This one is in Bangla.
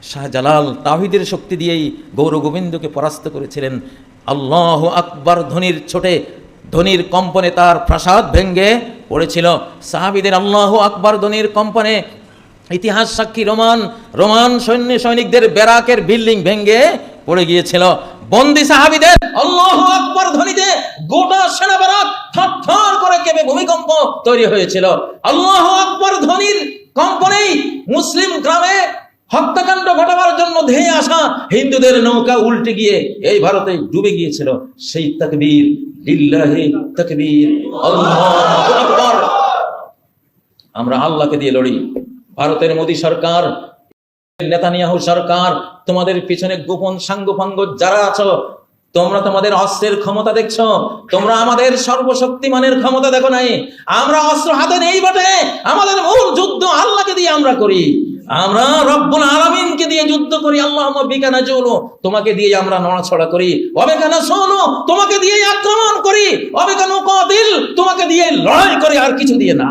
শাহজালাল তাওহীদের শক্তি দিয়েই গৌর গোবিন্দকে পরাস্ত করেছিলেন। আল্লাহু আকবার ধ্বনির ছোটে, ধ্বনির কম্পনে তার প্রাসাদ ভেঙ্গে পড়েছিল। সাহাবীদের আল্লাহু আকবার ধ্বনির কম্পনে ইতিহাস সাক্ষী রোমান সৈনিকদের ব্যারাকের বিল্ডিং ভেঙ্গে পড়ে গিয়েছিল। বন্দী সাহাবীদের আল্লাহু আকবার ধ্বনিতে গোটা সেনা ব্যারাক থরথর করে কেঁপে ভূমিকম্প তৈরি হয়েছিল। আল্লাহু আকবার ধ্বনির কম্পনেই মুসলিম গ্রামে হত্যাকাণ্ড ঘটাবার জন্য ধেয়ে আসা হিন্দুদের নৌকা উল্টে গিয়ে এই ভারতে ডুবে গিয়েছিল। সেই তাকবীর, লিল্লাহি তাকবীর, আল্লাহু আকবার। আমরা আল্লাহকে দিয়ে লড়ি। ভারতের মোদী সরকার, নেতানিয়াহু সরকার, তোমাদের পিছনে গোপন সাঙ্গপাঙ্গ যারা আছো, তোমরা তোমাদের অস্ত্রের ক্ষমতা দেখছো, তোমরা আমাদের সর্বশক্তিমানের ক্ষমতা দেখো নাই। আমরা অস্ত্র হাতে নেই বটে, আমাদের মূল যুদ্ধ আল্লাহকে দিয়ে আমরা করি। আমরা রব্বুল আলামিনকে দিয়ে যুদ্ধ করি। আল্লাহুম্মা বিকা নাজুলু, তোমাকে দিয়ে আমরা নড়াছড়া করি। ওয়া বিকা নাসুলু, তোমাকে দিয়ে আক্রমণ করি। ওয়া বিকা নুকাতিল, তোমাকে দিয়ে লড়াই করি, আর কিছু দিয়ে না।